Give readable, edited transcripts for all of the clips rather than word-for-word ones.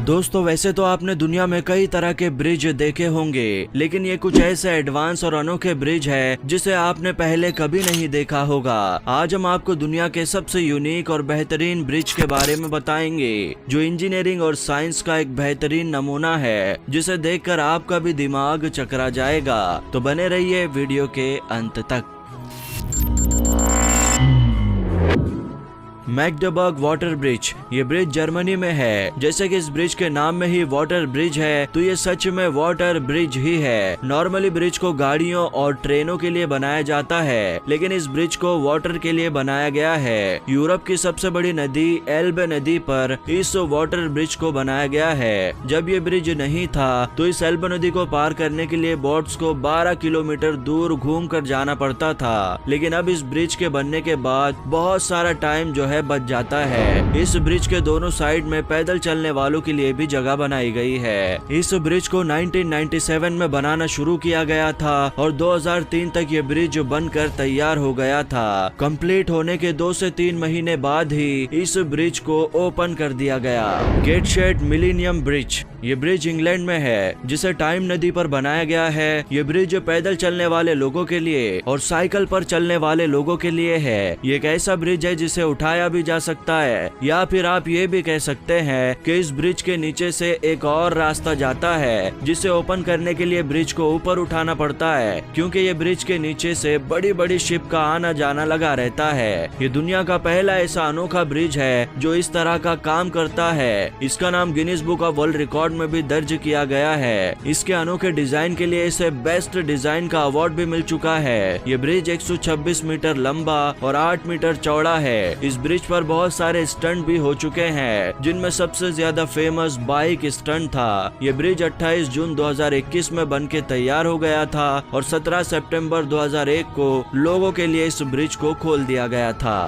दोस्तों वैसे तो आपने दुनिया में कई तरह के ब्रिज देखे होंगे, लेकिन ये कुछ ऐसे एडवांस और अनोखे ब्रिज है जिसे आपने पहले कभी नहीं देखा होगा। आज हम आपको दुनिया के सबसे यूनिक और बेहतरीन ब्रिज के बारे में बताएंगे, जो इंजीनियरिंग और साइंस का एक बेहतरीन नमूना है, जिसे देखकर आपका भी दिमाग चकरा जाएगा। तो बने रहिए वीडियो के अंत तक। मैग्डेबर्ग वाटर ब्रिज, ये ब्रिज जर्मनी में है। जैसे कि इस ब्रिज के नाम में ही वाटर ब्रिज है, तो ये सच में वाटर ब्रिज ही है। नॉर्मली ब्रिज को गाड़ियों और ट्रेनों के लिए बनाया जाता है, लेकिन इस ब्रिज को वाटर के लिए बनाया गया है। यूरोप की सबसे बड़ी नदी एल्बे नदी पर इस वाटर ब्रिज को बनाया गया है। जब ये ब्रिज नहीं था तो इस एल्बे नदी को पार करने के लिए बोट्स को 12 किलोमीटर दूर घूम कर जाना पड़ता था, लेकिन अब इस ब्रिज के बनने के बाद बहुत सारा टाइम जो है बच जाता है। इस ब्रिज के दोनों साइड में पैदल चलने वालों के लिए भी जगह बनाई गई है। इस ब्रिज को 1997 में बनाना शुरू किया गया था और 2003 तक ये ब्रिज बनकर तैयार हो गया था। कंप्लीट होने के 2 से 3 महीने बाद ही इस ब्रिज को ओपन कर दिया गया। गेटशेड मिलेनियम ब्रिज, ये ब्रिज इंग्लैंड में है, जिसे टाइम नदी पर बनाया गया है। ये ब्रिज पैदल चलने वाले लोगों के लिए और साइकिल पर चलने वाले लोगों के लिए है। ये एक ऐसा ब्रिज है जिसे उठाया भी जा सकता है, या फिर आप ये भी कह सकते हैं कि इस ब्रिज के नीचे से एक और रास्ता जाता है, जिसे ओपन करने के लिए ब्रिज को ऊपर उठाना पड़ता है, क्योंकि ये ब्रिज के नीचे से बड़ी बड़ी शिप का आना जाना लगा रहता है। ये दुनिया का पहला ऐसा अनोखा ब्रिज है जो इस तरह का काम करता है। इसका नाम Guinness book of world record में भी दर्ज किया गया है। इसके अनोखे डिजाइन के लिए इसे बेस्ट डिजाइन का अवार्ड भी मिल चुका है। ये ब्रिज 126 मीटर लंबा और 8 मीटर चौड़ा है। इस ब्रिज पर बहुत सारे स्टंट भी हो चुके हैं, जिनमें सबसे ज्यादा फेमस बाइक स्टंट था। ये ब्रिज 28 जून 2021 में बनके तैयार हो गया था और 17 सितंबर 2001 को लोगों के लिए इस ब्रिज को खोल दिया गया था।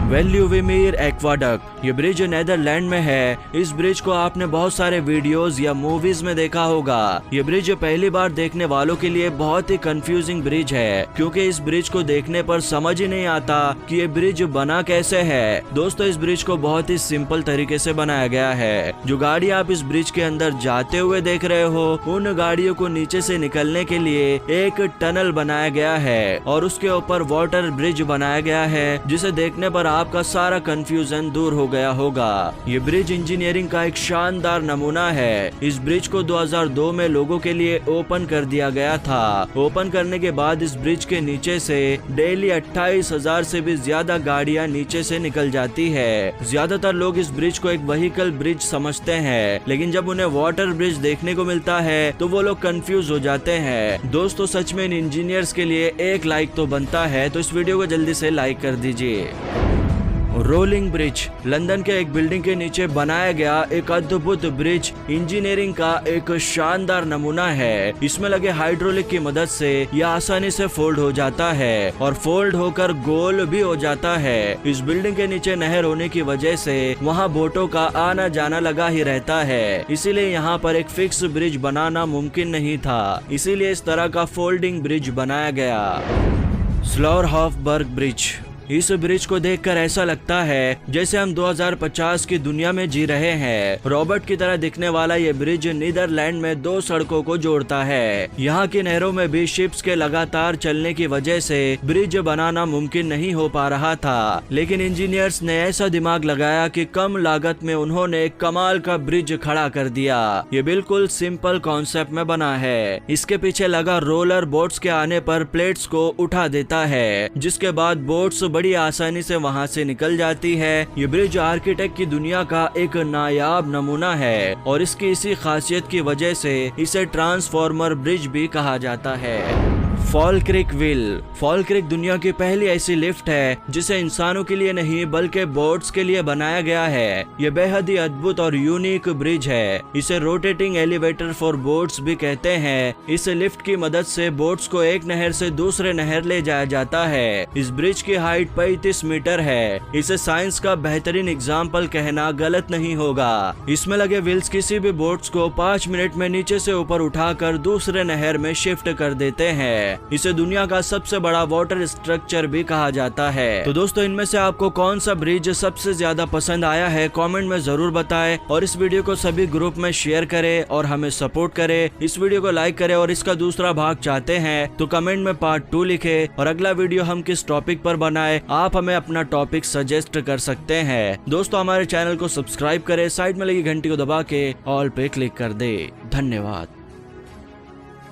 वेल्यूविमीर एक्वाडक्ट, ये ब्रिज नेदरलैंड में है। इस ब्रिज को आपने बहुत सारे वीडियोस या मूवीज में देखा होगा। ये ब्रिज पहली बार देखने वालों के लिए बहुत ही कंफ्यूजिंग ब्रिज है, क्योंकि इस ब्रिज को देखने पर समझ ही नहीं आता कि ये ब्रिज बना कैसे है। दोस्तों इस ब्रिज को बहुत ही सिंपल तरीके से बनाया गया है। जो गाड़ी आप इस ब्रिज के अंदर जाते हुए देख रहे हो, उन गाड़ियों को नीचे से निकलने के लिए एक टनल बनाया गया है और उसके ऊपर वाटर ब्रिज बनाया गया है, जिसे देखने पर आपका सारा कंफ्यूजन दूर हो गया होगा। ये ब्रिज इंजीनियरिंग का एक शानदार नमूना है। इस ब्रिज को 2002 में लोगों के लिए ओपन कर दिया गया था। ओपन करने के बाद इस ब्रिज के नीचे से डेली 28,000 से भी ज्यादा गाड़ियां नीचे से निकल जाती है। ज्यादातर लोग इस ब्रिज को एक व्हीकल ब्रिज समझते हैं, लेकिन जब उन्हें वाटर ब्रिज देखने को मिलता है तो वो लोग कंफ्यूज हो जाते हैं। दोस्तों सच में इन इंजीनियर्स के लिए एक लाइक तो बनता है, तो इस वीडियो को जल्दी से लाइक कर दीजिए। रोलिंग ब्रिज, लंदन के एक बिल्डिंग के नीचे बनाया गया एक अद्भुत ब्रिज इंजीनियरिंग का एक शानदार नमूना है। इसमें लगे हाइड्रोलिक की मदद से यह आसानी से फोल्ड हो जाता है और फोल्ड होकर गोल भी हो जाता है। इस बिल्डिंग के नीचे नहर होने की वजह से वहां बोटों का आना जाना लगा ही रहता है, इसीलिए यहाँ पर एक फिक्स ब्रिज बनाना मुमकिन नहीं था। इसीलिए इस तरह का फोल्डिंग ब्रिज बनाया गया। स्लौरहॉफबर्ग ब्रिज, इस ब्रिज को देखकर ऐसा लगता है जैसे हम 2050 की दुनिया में जी रहे हैं। रॉबर्ट की तरह दिखने वाला ये ब्रिज नीदरलैंड में 2 सड़कों को जोड़ता है। यहाँ की नहरों में भी शिप्स के लगातार चलने की वजह से ब्रिज बनाना मुमकिन नहीं हो पा रहा था, लेकिन इंजीनियर्स ने ऐसा दिमाग लगाया कि कम लागत में उन्होंने एक कमाल का ब्रिज खड़ा कर दिया। ये बिल्कुल सिंपल कॉन्सेप्ट में बना है। इसके पीछे लगा रोलर बोट्स के आने पर प्लेट्स को उठा देता है, जिसके बाद बोट्स बड़ी आसानी से वहां से निकल जाती है। ये ब्रिज आर्किटेक्ट की दुनिया का एक नायाब नमूना है और इसकी इसी खासियत की वजह से इसे ट्रांसफॉर्मर ब्रिज भी कहा जाता है। फॉल क्रिक व्हील, फॉल क्रिक दुनिया की पहली ऐसी लिफ्ट है जिसे इंसानों के लिए नहीं बल्कि बोट्स के लिए बनाया गया है। ये बेहद ही अद्भुत और यूनिक ब्रिज है। इसे रोटेटिंग एलिवेटर फॉर बोट्स भी कहते हैं। इस लिफ्ट की मदद से बोट्स को एक नहर से दूसरे नहर ले जाया जाता है। इस ब्रिज की हाइट 35 मीटर है। इसे साइंस का बेहतरीन एग्जाम्पल कहना गलत नहीं होगा। इसमें लगे व्हील्स किसी भी बोट्स को 5 मिनट में नीचे से ऊपर उठाकर दूसरे नहर में शिफ्ट कर देते हैं। इसे दुनिया का सबसे बड़ा वाटर स्ट्रक्चर भी कहा जाता है। तो दोस्तों, इनमें से आपको कौन सा ब्रिज सबसे ज्यादा पसंद आया है कमेंट में जरूर बताएं, और इस वीडियो को सभी ग्रुप में शेयर करें और हमें सपोर्ट करें। इस वीडियो को लाइक करें और इसका दूसरा भाग चाहते हैं तो कमेंट में पार्ट 2 लिखें, और अगला वीडियो हम किस टॉपिक पर बनाए आप हमें अपना टॉपिक सजेस्ट कर सकते हैं। दोस्तों, हमारे चैनल को सब्सक्राइब करें, साइड में लगी घंटी को दबा के ऑल पे क्लिक कर दे। धन्यवाद।